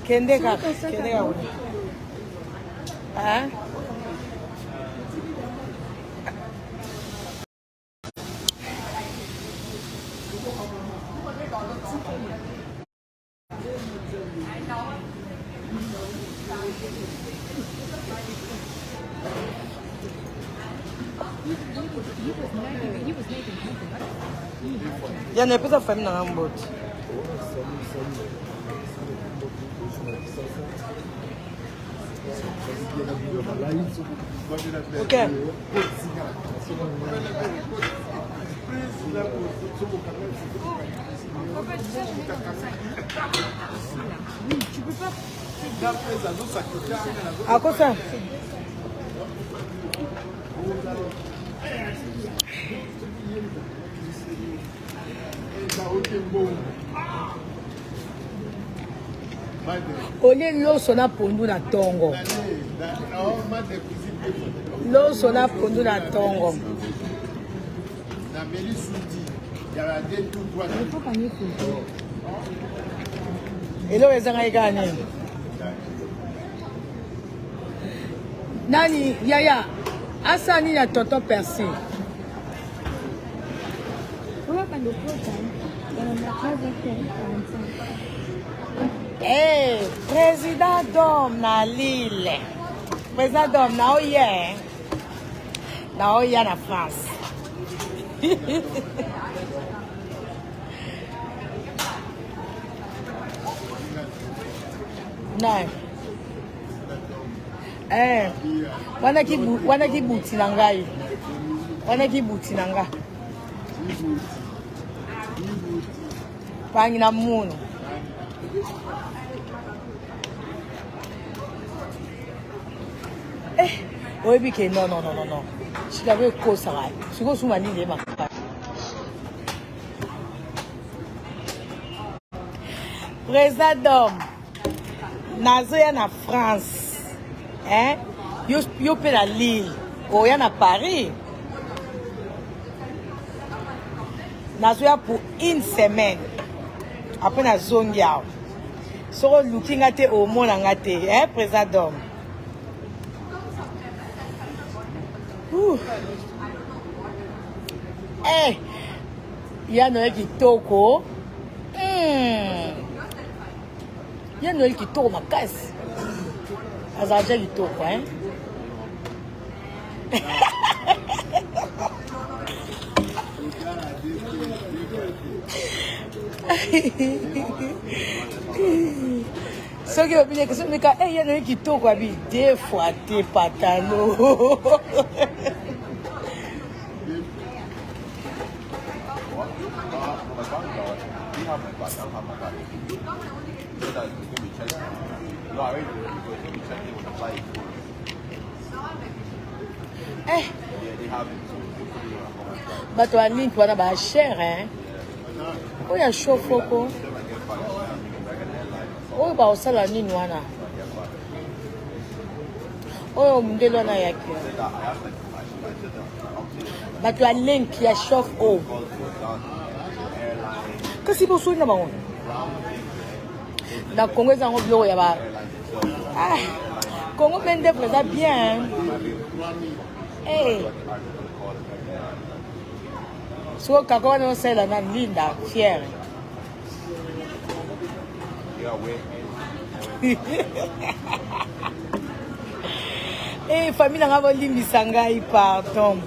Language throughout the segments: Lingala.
Kendeka, hein? Il y a pas de famille dans la botte. Ok. Tu peux pas. À quoi ça? Olé loso na pondu na tongo. Loso na pondu na tongo. Elo ezanga igani. Nani yaya asani na tonton Percy. Hey, président d'homme na Lille. Président d'homme na oye. Na oye na France. Non. Eh, wana ki buti na ngai. Wana ki buti na nga. Pangi na muno. Oui, bien non. Je l'avais causé. Je suis sous ma ligne. Président d'homme, Nazoya na France, hein? Yo pe la Lille, Oya na Paris. Nazoya pour une semaine. Après na zongia. So looking at au monde ngate, hein, président d'homme. Eh, ya Noël kitoko. Ya Noël kitoko makasi. Azaje kitoko, hein. Ce qui va bien que ce mec a ya Noël kitoko abi deux fois tes pantalons. But to a link wana ba cher hein. Oh ya chauffoko. Oh ba osala nini wana. Oh mndelo na yake. But to a link ya chauffe oh. Kasi bo suna ba ngone. Na Congo za ngoblo ya ba. Ah. Congo mende présent bien. Eh. So kako wana c'est la linda fière. Eh famille nga ba limbisa ngai pardon.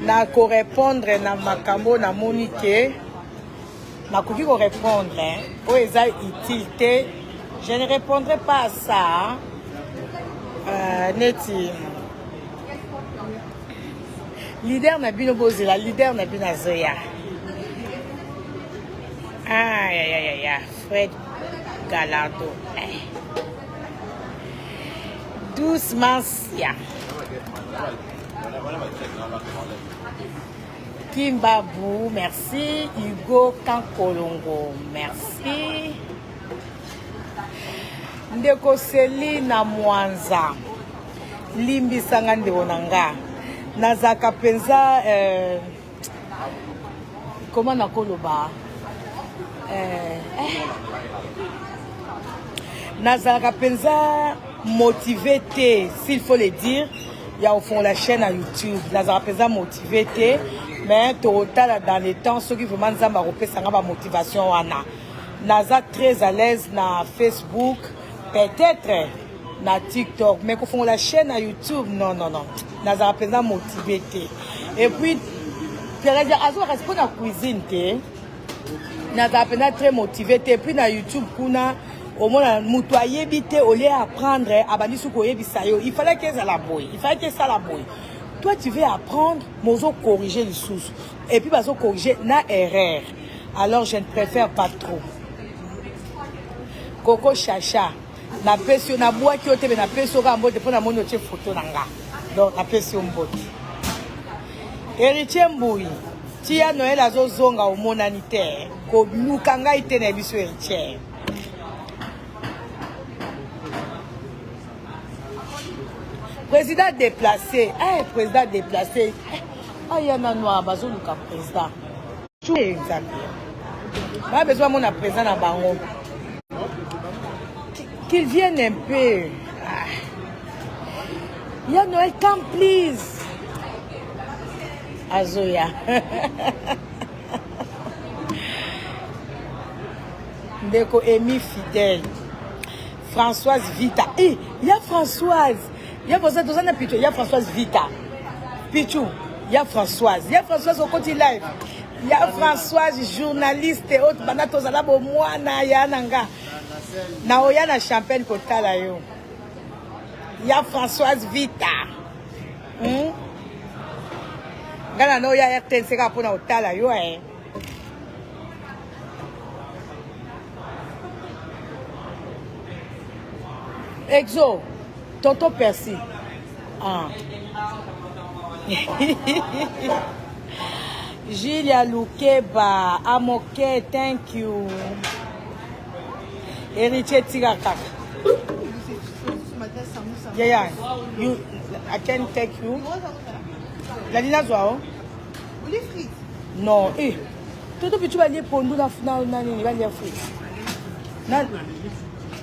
Na ko répondre na makambo na monique. Na ko répondre o eza utilité. Je ne répondrai pas à ça. Neti leader na bino bozela leader na bino azoya ya Fred Gallardo doucement ya Kimbabu merci Hugo Kankolongo merci ndeko Selina Mwanza limbisanga ndeko nanga nazaka penza comment nakoloba nazaka penza motivé te s'il faut le dire ya au fond la chaîne à YouTube nazaka penza motivé te mais totala dans les temps ceux qui vraiment nzamba repesanga ba motivation wana naza très à l'aise na Facebook peut-être na TikTok mais qu'on fait la chaîne à YouTube non nazara penza motivé et puis je dire azo reste na cuisine te nazara penza très motivé et puis na YouTube kuna au moins mutu ayebi te au lieu apprendre abandi suko yebisa yo il fallait que ça la boy toi tu veux apprendre mozo corriger les sous et puis bazo corriger na erreur alors je ne préfère pas trop Coco Chacha na pesi na boaki ote na pesi ka mbote pona moni otie photo nanga donc na pesi mbote Héritier Mbui tia Noël azozonga omonani te ko lukanga ite na biso Héritier président déplacé président déplacé yana noa bazo luka président tout exact ba besoin mon président na bango qu'ils viennent un peu. Ya Noël, come please. Azoya. Ndeko Emi fidèle. Françoise Vita. Il y a Françoise. Il y a Françoise Vita. Pichou. Il y a Françoise. Il y a Françoise au côté live. Il y a Françoise, journaliste et autres. Banato Zalabo Moana Yananga. Na oya na champagne kotala yo. Ya Françoise Vita. Ngana no ya RTNC ka pona otala yo Exo, Tonton Percy. Julia Lukeba, Amoke, thank you. Héritier Tigakak. Yeah. I can take you. La Lina Zouao? Les frites? Non. Tout petit va aller pour nous la finale, il va aller frites.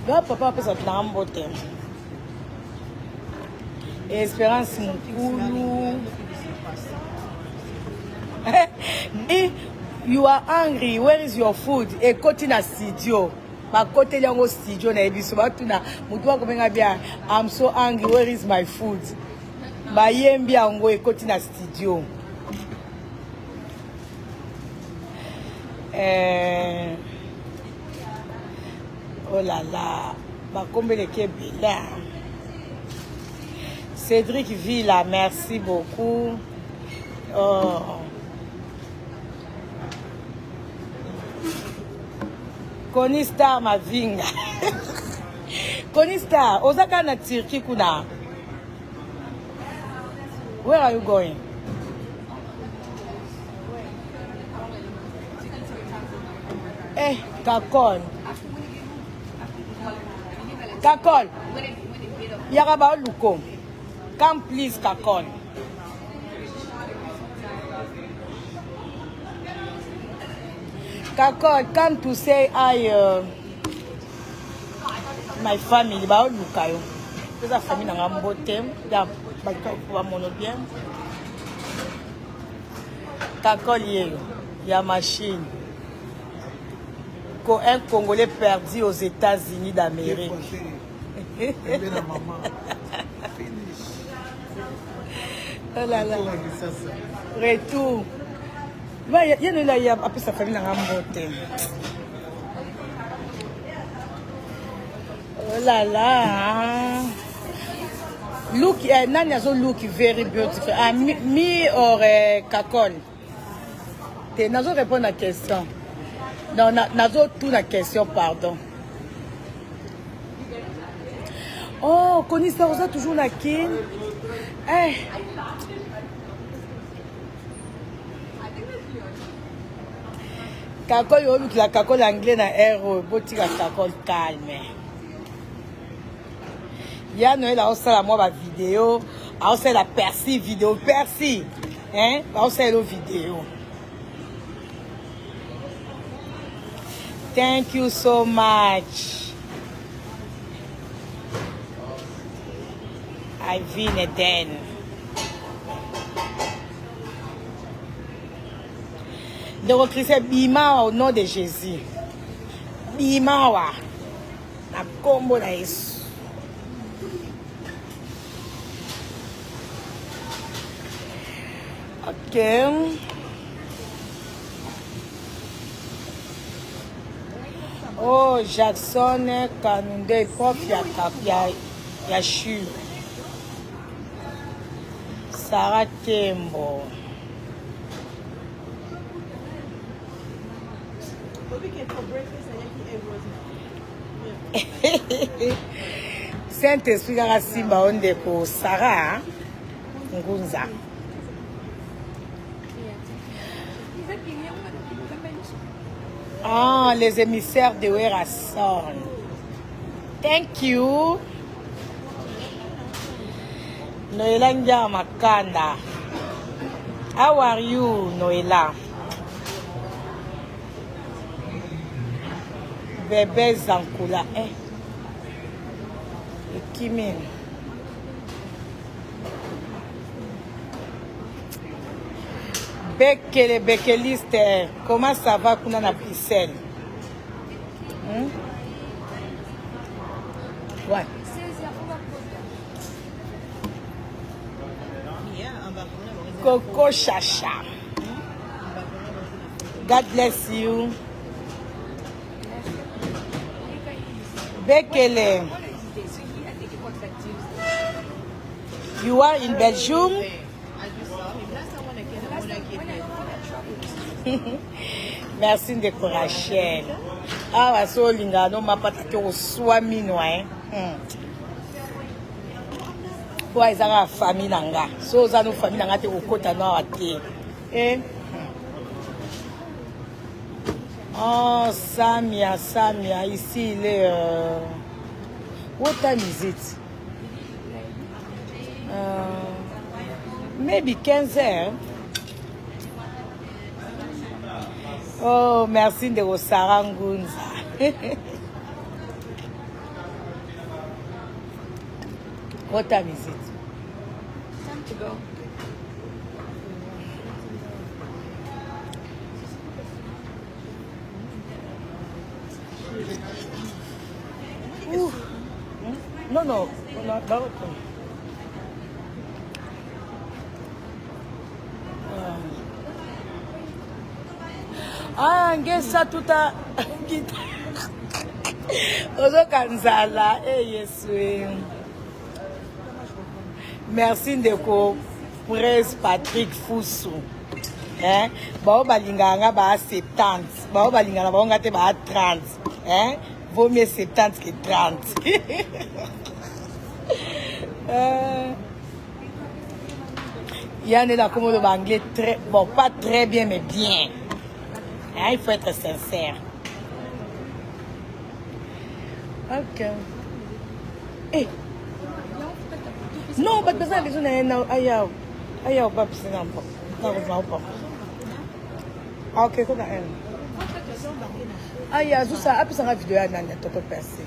Là, papa peut s'appeler en beauté. Espérance Moukoulou. You are hungry. Where is your food? Et côté na studio. Ma côté yango studio na ebiso batuna mutu akomenga bia I'm so hungry, where is my food? Ba yembi yango e côté na studio. Oh là là, ba kombele ke bela. Cédric Villa, merci beaucoup. Oh. Konistar Mavinga. Konistar, Osaka na Turkey kuna. Where are you going? Kakol. Kakol. Yaraba Luko. Come please, Kakol. Kakol, come to say hi, my family. Ba Lukayo. eza famille nanga mbote ya bamono bien kakoli yeyo ya machine un Congolais perdu aux États-Unis d'Amérique. Oh là là. Retour. Il y a appelé sa famille dans la beauté. Oh là là. Look, Nani has a look very beautiful. Me or Kakol. Tu n'as pas répondu à la question. Non, nazo tout la question, pardon. Oh, connaissez ça toujours la kin. Eh. Kakol yo look la kakol anglais na air boti la kakol calme. Ya Noël a aussi la moi vidéo, a aussi la Percy vidéo, Percy. Hein? A aussi la vidéo. Thank you so much. Ivine Eden. Donc, Christ Bima au nom de Jésus. Bima wa. Na combo na Yesu. Ok. Oh, Jackson Kanunde, prof ya Chu. Sarah Tembo. Saint-Esprit a Simba onde pour Sarah Ngunza. Ah, les émissaires de Werason. Thank you. Noela Ndia Makanda. How are you, Noela? Bébé Zankula. Kimin. Bekele Bekeliste, comment ça va kuna na Bruxelles? Ouais. Coco Chacha. God bless you. Bekele. You are in Belgium? Merci de Rachel. Ah, waso linga no mapata ke oswa minwa Kwa izanga famille nanga. So za no famille nanga te okota no ate. Oh, Samia, ici il est what time is it? Maybe 15h. Oh, merci de Sarah Ngunza. What time is it? Time to go. No. Ah, ngesa tuta Ozo Kanzala, Yesu. Merci de ko Presse Patrick Foussou. Bao balinganga ba 70. Bao balinganga ba ngate ba 30. Vaut mieux 70 que 30. Yann est là comme le anglais très bon, pas très bien mais bien. Il faut être sincère. Ok. Hey. Non, pas besoin de besoin ayaw. Ayaw pas besoin pas. Ok, quoi d'ailleurs? Ayaw, ça a pu s'en vidéo à Nanda, tu peux passer.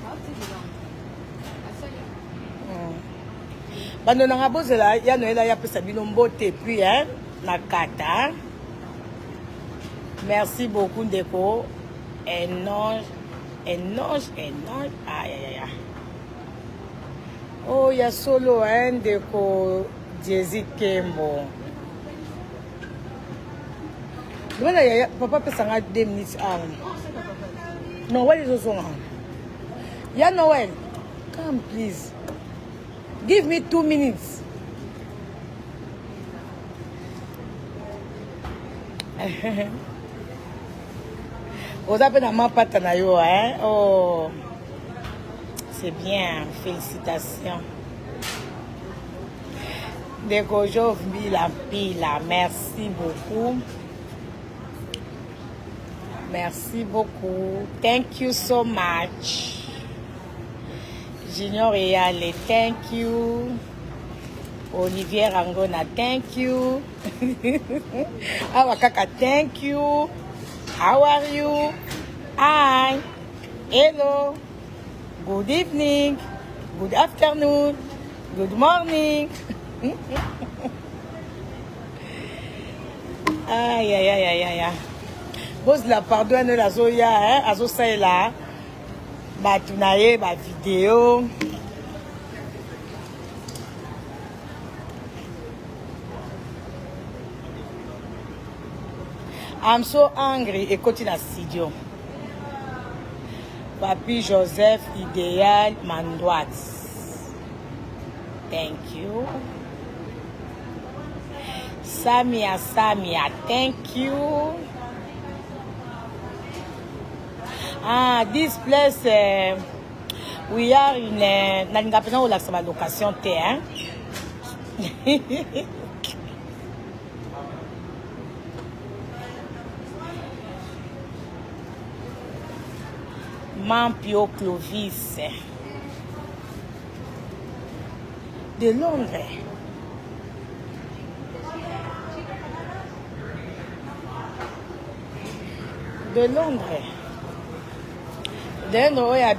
Bando nanga bozela ya noela ya pesa bino mbote puis hein nakata. Merci beaucoup Ndeko. Un ange. Aïe aïe aïe. Oh ya solo hein Ndeko Diezi Kembo. Voilà ya papa pesa nga 2 minutes No, what is also on? Yeah, Noel. Come, please. Give me 2 minutes. Vous avez un partenaire, hein? Oh, c'est bien. Félicitations. Décojo la pile. Merci beaucoup. Merci beaucoup. Thank you so much. Junior Eyale, thank you. Olivier Rangona, thank you. Awakaka, thank you. How are you? Hi. Hello. Good evening. Good afternoon. Good morning. Aïe, aïe, aïe, aïe, aïe. Bose la pardonne la zoya, hein, azo ça et là. Batunaye, ba vidéo. I'm so angry. Écoute la studio. Papi Joseph Idéal Mandouat. Thank you. Samia, thank you. Ah, this place, we are in Nalinga Pena ou la location T1. Mampio Clovis de Londres. De Londres. Then oya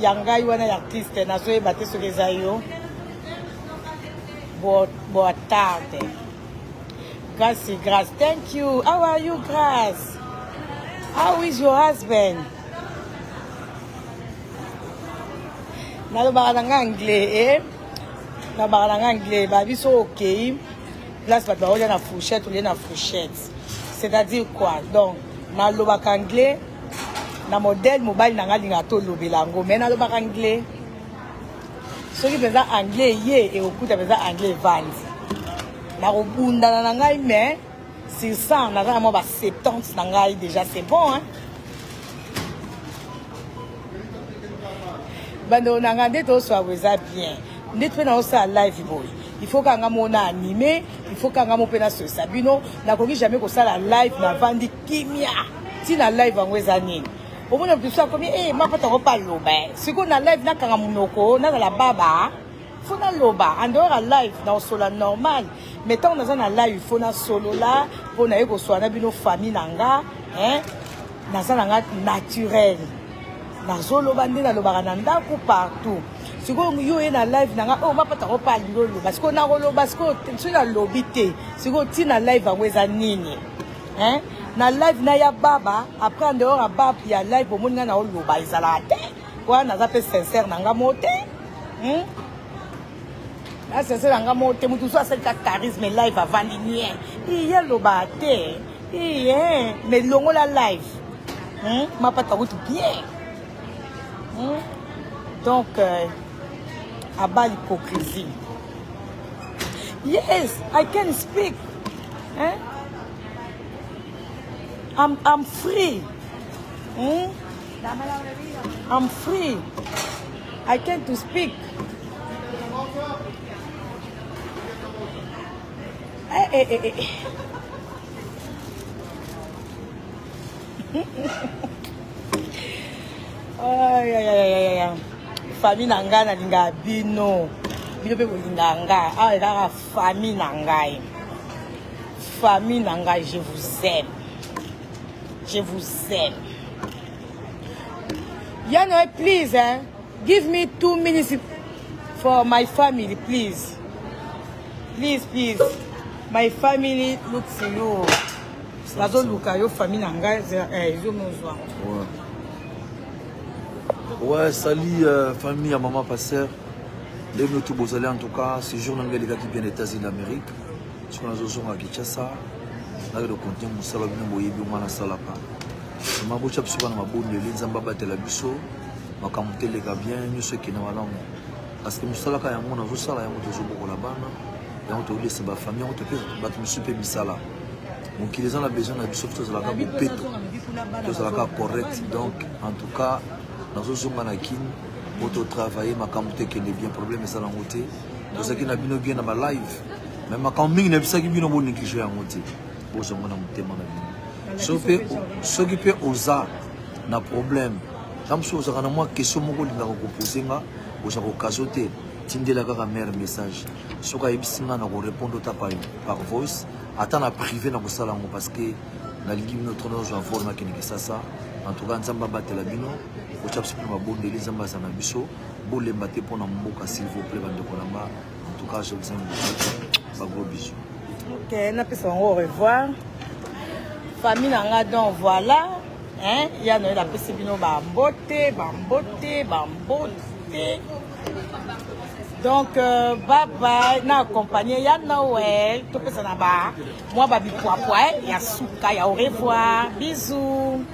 yangai wana artiste na so ebate so kezayo. Boa tarde. Grace. Thank you. How are you, Grace? How is your husband? Nalobaka nanga anglais, nalobaka nanga anglais, ba biso okay. Place ba olia na fourchette ou na fourchette. C'est-à-dire quoi? Donc, nalobaka anglais, na modèle mobile nanga linga to lobelango, mais nalobaka anglais. Soki peza anglais ye et okuta peza anglais vandi. Na robunda na ngai mais 600 na vraiment ba 70 na ngai déjà c'est bon hein. Bando nanga ndeto so weza bien. Ndeto na osa live boy. Il faut que nga mona animé, il faut que nga mo pena so sabino, na koki jamais ko sala live na vandi kimia. Ti na live angweza nini. Omona biso komi ma pata ko pa loba. Siko na live na kanga munoko na la baba. Faut na loba en dehors à live na solo normal. Mais tant na na live il faut na solo là pour na eko so na bino famille nanga, hein? Na ça nanga naturel. Nazolo bande na lobaka na ndako partout. Siko yo na live nanga mapata ko pa lolo parce que na rolo parce que tu na lobité. Siko ti na live angweza nini. Hein? Na live na ya baba après en dehors à baba ya live au monde na loba izala te. Quoi na zape sincère nanga moté. Là sincère nanga moté mutu so c'est ka charisme live avant ligne. Il y a loba te. Mais longo la live. Mapata ko bien. Donc, à bas l'hypocrisie. Yes, I can speak. Hein? I'm free. I'm free. I can to speak. Ay. Famille nanga na linga bino. Bino pe bolinga nga. Ah la famille nanga. Famille nanga, je vous aime. Je vous aime. Yano, please, give me 2 minutes. For my family, please. Please, please. My family looks you. Nazo luka yo famille nanga zo mozwa. Ouais, salut famille à maman pasteur. Les tout beaux en tout cas, ce jour nous les gars qui viennent des États-Unis d'Amérique. Sur la zone à Kinshasa. Là le contient musala bino boyebi mwana salaka. Ma bocha psuka na mabonde linzamba batela biso. Makamuteleka bien nyuso ki na malamu. Parce que musalaka yango na zosala yango tozobokola bana. Yango to laisser ba famille yango to pe batu musupe misala. Donc ils ont besoin de biso to zalaka bopeto. To zalaka correct. Donc en tout cas dans zozonga na kin pour travailler makamute que les bien problème ça lango te. To zaki na bino bien na ba live. Même quand mingi na bisaki bino boni ki jouer yango te. Bo zonga na mutema na bino. So qui peut osa na problème. Comme si vous avez une question que vous avez posée, vous avez casoté, tindela kaka meilleur message. Si vous avez répondre par voice, attends privé na kosala ngo parce que na lingi notre nom je avoir na keniki sasa. En tout cas nzamba batela bino, ko chapsi pour mabonde les nzamba za na biso, bo lemba te pona mboka s'il vous plaît bande kolamba. En tout cas je vous aime. Pas gros bisous. OK, na pesa au revoir. Famille nanga donc voilà. Hein, il y a la possibilité bambote. Donc bye bye na accompagné ya Noël to pesa na ba moi babi poa poa ya suka ya au revoir bisous.